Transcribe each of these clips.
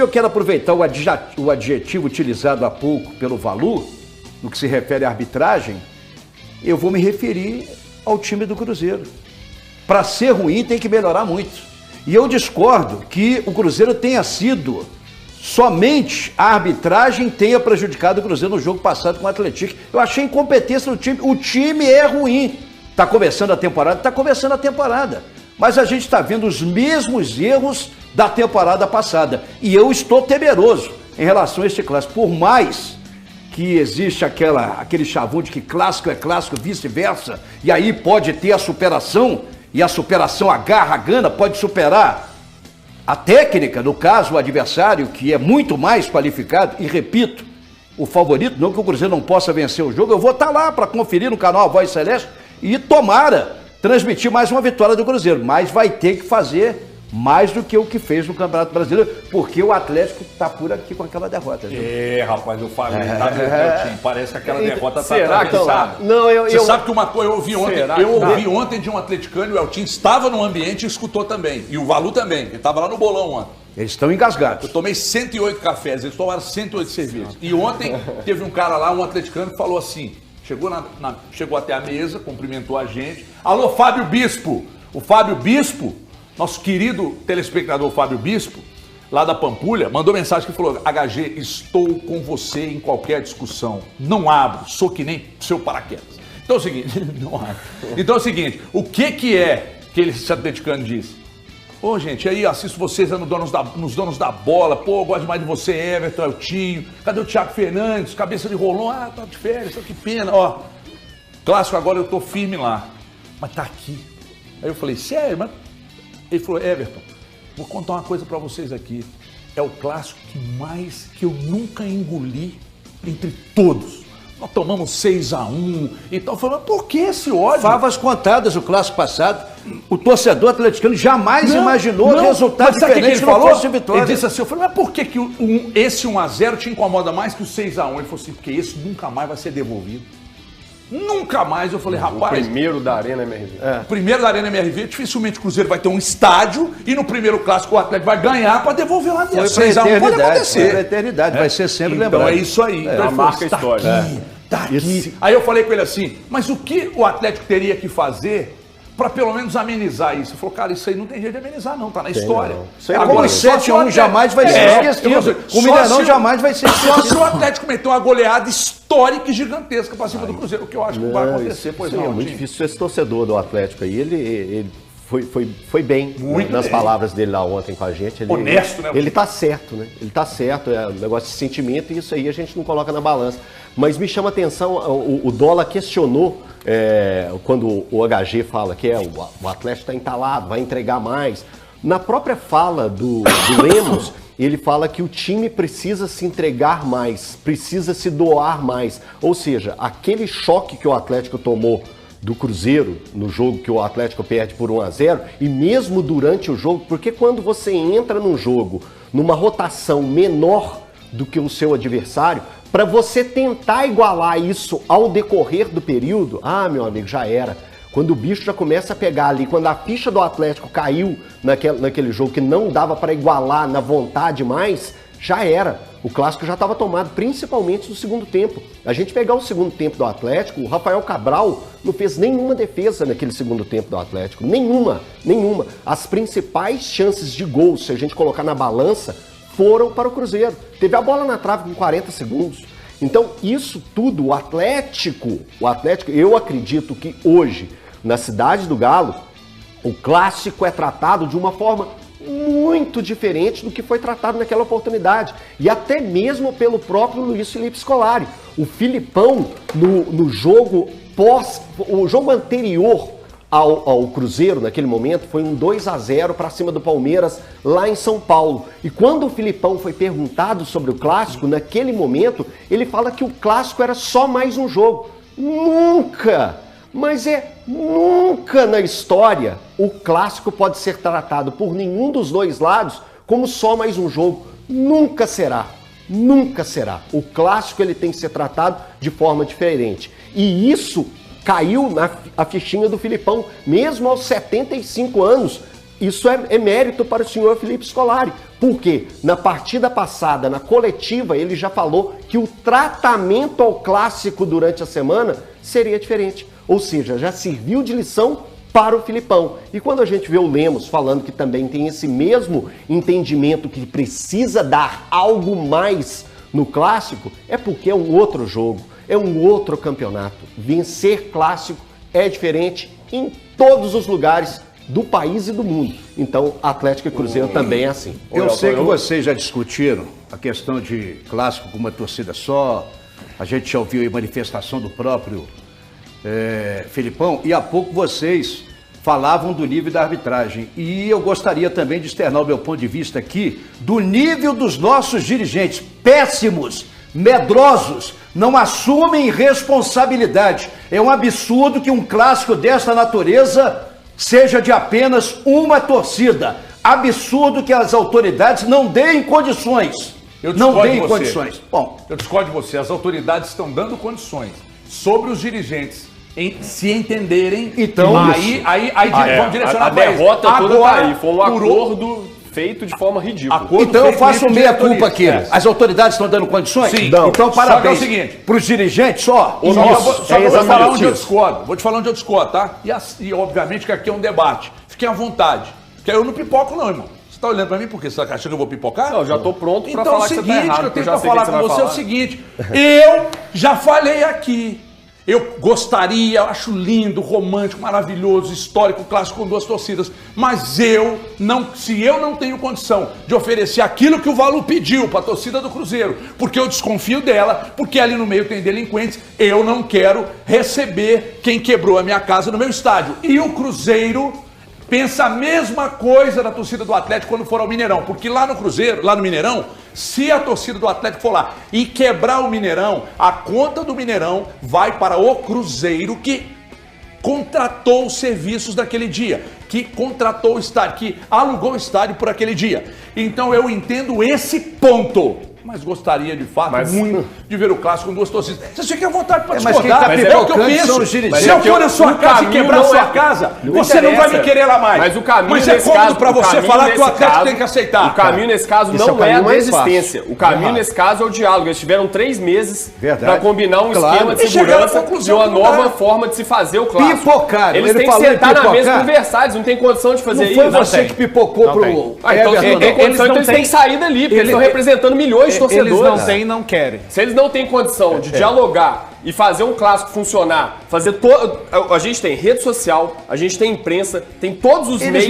eu quero aproveitar o adjetivo utilizado há pouco pelo Valu, no que se refere à arbitragem, eu vou me referir ao time do Cruzeiro. Para ser ruim tem que melhorar muito. E eu discordo que o Cruzeiro tenha sido, somente a arbitragem tenha prejudicado o Cruzeiro no jogo passado com o Atlético. Eu achei incompetência no time. O time é ruim. Está começando a temporada? Está começando a temporada. Mas a gente está vendo os mesmos erros da temporada passada. E eu estou temeroso em relação a este clássico. Por mais que existe aquele chavão de que clássico é clássico, vice-versa, e aí pode ter a superação, e a superação, a garra, a gana, pode superar a técnica, no caso, o adversário, que é muito mais qualificado, e repito, o favorito, não que o Cruzeiro não possa vencer o jogo, eu vou estar lá para conferir no canal A Voz Celeste e tomara transmitir mais uma vitória do Cruzeiro, mas vai ter que fazer mais do que o que fez no Campeonato Brasileiro, porque o Atlético está por aqui com aquela derrota. Viu? Rapaz, eu falei, tá meu time, parece que aquela derrota está atravessada. Não, Você sabe que uma coisa eu ouvi ontem, ouvi ontem de um atleticano, e o Eltinho estava no ambiente e escutou também, e o Valu também, ele estava lá no bolão ontem. Eles estão engasgados. Eu tomei 108 cafés, eles tomaram 108 cervejas. E ontem teve um cara lá, um atleticano, que falou assim, chegou até a mesa, cumprimentou a gente. Alô, Fábio Bispo! O Fábio Bispo, nosso querido telespectador Fábio Bispo, lá da Pampulha, mandou mensagem que falou: HG, estou com você em qualquer discussão. Não abro, sou que nem seu paraquedas. Então é o seguinte, não abro. Então é o seguinte, o que é que esse atleticano disse? Ô, gente, aí assisto vocês nos donos da bola. Pô, eu gosto demais de você, Everton, Eltinho. Cadê o Thiago Fernandes? Cabeça de rolão. Ah, tá de férias, que pena. Ó, clássico agora eu tô firme lá. Mas tá aqui. Aí eu falei, sério? Mas... Ele falou, Everton, vou contar uma coisa pra vocês aqui. É o clássico que eu nunca engoli entre todos. Nós tomamos 6-1 e tal. Falando, por que esse ódio? Favas contadas o clássico passado. O torcedor atleticano jamais imaginou resultado diferente que ele falou? Vitória. Ele disse assim, eu falei, mas por que esse 1-0 te incomoda mais que o 6-1? Ele falou assim, porque esse nunca mais vai ser devolvido. Nunca mais. Eu falei, rapaz... O primeiro da Arena MRV. O primeiro da Arena MRV, dificilmente o Cruzeiro vai ter um estádio e no primeiro clássico o Atlético vai ganhar para devolver lá dentro. 6-1 pode acontecer. Foi eternidade, vai ser sempre lembrado. Então é isso aí. Então a marca história. Tá aqui. Aí eu falei com ele assim, mas o que o Atlético teria que fazer para pelo menos amenizar isso? Ele falou, cara, isso aí não tem jeito de amenizar não, tá na história. Agora o 7-1 jamais vai ser esquecido. O Mineirão jamais vai ser esquecido. Só se o Atlético meter uma goleada histórica e gigantesca para cima do Cruzeiro, o que eu acho que vai acontecer, pois não. É muito difícil esse torcedor do Atlético aí, ele foi bem nas palavras dele lá ontem com a gente. Ele, honesto, né? Ele tá certo, né? Ele tá certo, é um negócio de sentimento e isso aí a gente não coloca na balança. Mas me chama a atenção, o Dólar questionou quando o HG fala que o Atlético está entalado, vai entregar mais. Na própria fala do Lemos, ele fala que o time precisa se entregar mais, precisa se doar mais. Ou seja, aquele choque que o Atlético tomou do Cruzeiro, no jogo que o Atlético perde por 1-0, e mesmo durante o jogo, porque quando você entra num jogo, numa rotação menor do que o seu adversário, para você tentar igualar isso ao decorrer do período, meu amigo, já era. Quando o bicho já começa a pegar ali, quando a ficha do Atlético caiu naquele jogo que não dava para igualar na vontade mais, já era. O clássico já estava tomado, principalmente no segundo tempo. A gente pegar o segundo tempo do Atlético, o Rafael Cabral não fez nenhuma defesa naquele segundo tempo do Atlético. Nenhuma. As principais chances de gol, se a gente colocar na balança, foram para o Cruzeiro. Teve a bola na trave com 40 segundos. Então, isso tudo, o Atlético, eu acredito que hoje, na Cidade do Galo, o clássico é tratado de uma forma muito diferente do que foi tratado naquela oportunidade. E até mesmo pelo próprio Luiz Felipe Scolari. O Filipão, no jogo o jogo anterior ao Cruzeiro, naquele momento, foi um 2-0 para cima do Palmeiras, lá em São Paulo. E quando o Filipão foi perguntado sobre o clássico, naquele momento, ele fala que o clássico era só mais um jogo. Nunca! Mas nunca na história o clássico pode ser tratado por nenhum dos dois lados como só mais um jogo. Nunca será. Nunca será. O clássico ele tem que ser tratado de forma diferente. E isso caiu na fichinha do Filipão. Mesmo aos 75 anos, Isso é mérito para o senhor Felipe Scolari. Por quê? Na partida passada, na coletiva, ele já falou que o tratamento ao clássico durante a semana seria diferente. Ou seja, já serviu de lição para o Filipão. E quando a gente vê o Lemos falando que também tem esse mesmo entendimento que precisa dar algo mais no clássico, é porque é um outro jogo, é um outro campeonato. Vencer clássico é diferente em todos os lugares do país e do mundo. Então, Atlético e Cruzeiro também é assim. Eu sei que vocês já discutiram a questão de clássico com uma torcida só. A gente já ouviu a manifestação do próprio Filipão, e há pouco vocês falavam do nível da arbitragem. E eu gostaria também de externar o meu ponto de vista aqui do nível dos nossos dirigentes. Péssimos, medrosos, não assumem responsabilidade. É um absurdo que um clássico desta natureza seja de apenas uma torcida. Absurdo que as autoridades não deem condições. Não deem condições. Bom, eu discordo de você. As autoridades estão dando condições sobre os dirigentes se entenderem. Então, vamos direcionar a derrota toda tá aí. Foi um acordo feito de forma ridícula. Então eu faço meia-culpa aqui. As autoridades estão dando condições? Sim. Então parabéns. Só que é o seguinte, para os dirigentes só? Vou te falar onde eu discordo. Vou te falar onde eu discordo, tá? E obviamente que aqui é um debate. Fiquem à vontade. Porque eu não pipoco não, irmão. Você tá olhando pra mim porque você tá achando que eu vou pipocar? Não, eu já tô pronto pra então, falar que você tá errado. Então é o seguinte, que eu tenho pra já sei falar que com você falar. é o seguinte. Eu já falei aqui. Eu gostaria, acho lindo, romântico, maravilhoso, histórico, clássico com duas torcidas. Mas se eu não tenho condição de oferecer aquilo que o Valu pediu para a torcida do Cruzeiro, porque eu desconfio dela, porque ali no meio tem delinquentes, eu não quero receber quem quebrou a minha casa no meu estádio. E o Cruzeiro pensa a mesma coisa da torcida do Atlético quando for ao Mineirão, porque lá no Mineirão, se a torcida do Atlético for lá e quebrar o Mineirão, a conta do Mineirão vai para o Cruzeiro que contratou os serviços daquele dia, que contratou o estádio, que alugou o estádio por aquele dia. Então eu entendo esse ponto. Mas gostaria, de fato, muito de ver o clássico com duas torcidas. Você fica à vontade para discordar. Mas é o que eu penso. Se eu for na sua casa e quebrar a sua casa, você não vai me querer lá mais. Mas o caminho Mas é cômodo para você falar que o Atlético tem que aceitar. O caminho nesse caso não é a desistência. O caminho nesse caso é o diálogo. Eles tiveram 3 meses para combinar um esquema de segurança e uma nova forma de se fazer o clássico. Pipocaram. Eles têm que sentar na mesa e conversar. Eles não têm condição de fazer isso. Não foi você que pipocou pro... Então eles têm que sair dali, porque eles estão representando milhões de torcedores. Eles não têm e não querem. Se eles não têm condição de dialogar e fazer um clássico funcionar, a gente tem rede social, a gente tem imprensa, tem todos os meios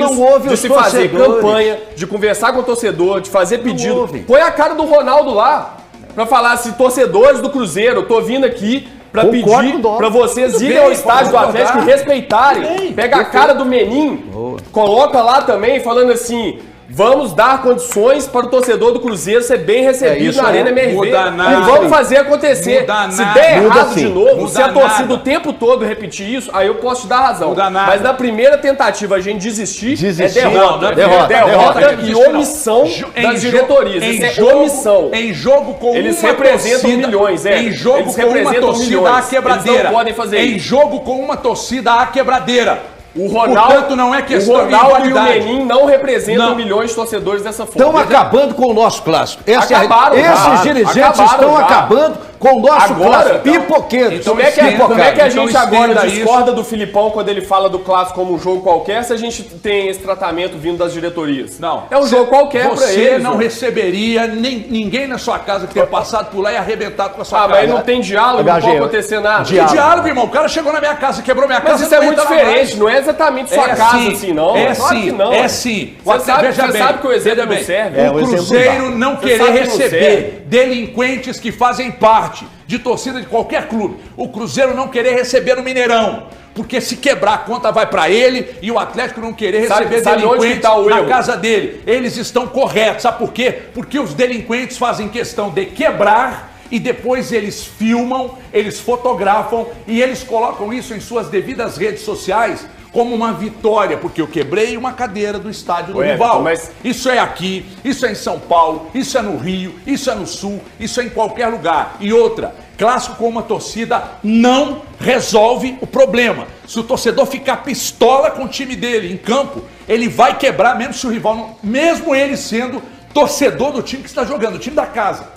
de se fazer campanha, de conversar com o torcedor, de fazer pedido. Põe a cara do Ronaldo lá pra falar assim, torcedores do Cruzeiro, eu tô vindo aqui pra pedir pra vocês irem ao estádio do Atlético e respeitarem. Pega a cara do Menin, coloca lá também falando assim... Vamos dar condições para o torcedor do Cruzeiro ser bem recebido na Arena MRV. E vamos fazer acontecer. Se der errado de novo, se a torcida o tempo todo repetir isso, aí eu posso te dar razão. Mas na primeira tentativa a gente desistir é derrota. Derrota e omissão das diretorias. Isso é omissão. Em jogo com eles representam milhões. Em jogo com uma torcida à quebradeira. Eles não podem fazer isso. Em jogo com uma torcida à quebradeira. O Ronaldo, portanto, não é questão o Ronaldo e o Menin não representam milhões de torcedores dessa forma. Estão acabando com o nosso clássico. Esses dirigentes estão acabando com o nosso clássico. Pipoqueiro. Então, como é que a gente agora discorda do Filipão quando ele fala do clássico como um jogo qualquer, se a gente tem esse tratamento vindo das diretorias? Não. É um jogo qualquer pra eles. Você não receberia ninguém na sua casa que tenha passado por lá e arrebentado com a sua casa. Mas não tem diálogo, não pode acontecer nada. Que diálogo, irmão? O cara chegou na minha casa, quebrou minha casa. Mas isso é muito diferente, não é exatamente sua casa assim, não. É sim. Você sabe que o exemplo não serve. O Cruzeiro não querer receber delinquentes que fazem parte de torcida de qualquer clube. O Cruzeiro não querer receber no Mineirão. Porque se quebrar a conta vai para ele e o Atlético não querer receber delinquentes na casa dele. Eles estão corretos. Sabe por quê? Porque os delinquentes fazem questão de quebrar e depois eles filmam, eles fotografam e eles colocam isso em suas devidas redes sociais como uma vitória, porque eu quebrei uma cadeira do estádio do rival. Isso é aqui, isso é em São Paulo, isso é no Rio, isso é no Sul, isso é em qualquer lugar. E outra, clássico com uma torcida não resolve o problema. Se o torcedor ficar pistola com o time dele em campo, Ele vai quebrar mesmo se o rival não, mesmo ele sendo torcedor do time que está jogando, o time da casa.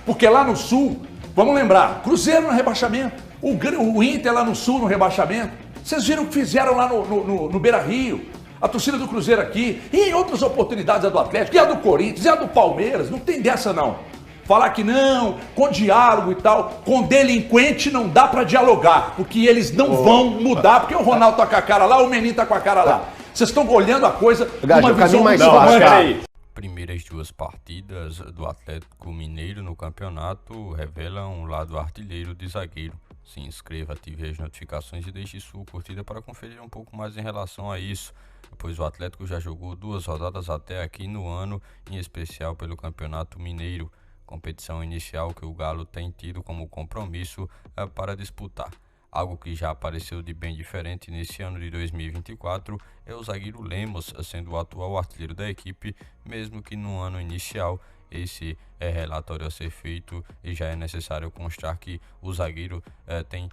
Porque lá no Sul, vamos lembrar, Cruzeiro no rebaixamento, o Inter lá no Sul no rebaixamento. Vocês viram o que fizeram lá no Beira-Rio, a torcida do Cruzeiro aqui, e em outras oportunidades, a do Atlético, e a do Corinthians, e a do Palmeiras, não tem dessa não. Falar que não, com diálogo e tal, com delinquente não dá pra dialogar, porque eles não vão mudar, porque o Ronaldo tá com a cara lá, o Menino tá com a cara lá. Vocês estão olhando a coisa de uma visão mais fácil. Primeiras duas partidas do Atlético Mineiro no campeonato revelam um lado artilheiro de zagueiro. Se inscreva, ative as notificações e deixe sua curtida para conferir um pouco mais em relação a isso, pois o Atlético já jogou 2 rodadas até aqui no ano, em especial pelo Campeonato Mineiro, competição inicial que o Galo tem tido como compromisso para disputar. Algo que já apareceu de bem diferente nesse ano de 2024 é o zagueiro Lemos sendo o atual artilheiro da equipe, mesmo que no ano inicial. Esse é relatório a ser feito e já é necessário constar que o zagueiro tem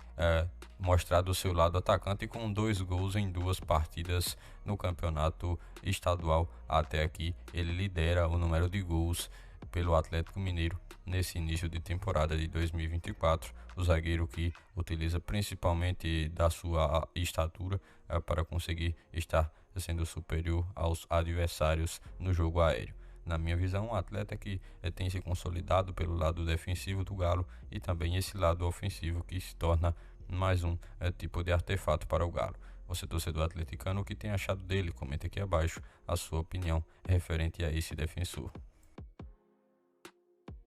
mostrado o seu lado atacante com 2 gols em 2 partidas no campeonato estadual. Até aqui ele lidera o número de gols pelo Atlético Mineiro nesse início de temporada de 2024, o zagueiro que utiliza principalmente da sua estatura para conseguir estar sendo superior aos adversários no jogo aéreo. Na minha visão, um atleta que tem se consolidado pelo lado defensivo do Galo e também esse lado ofensivo que se torna mais um tipo de artefato para o Galo. Você, torcedor atleticano, o que tem achado dele? Comente aqui abaixo a sua opinião referente a esse defensor.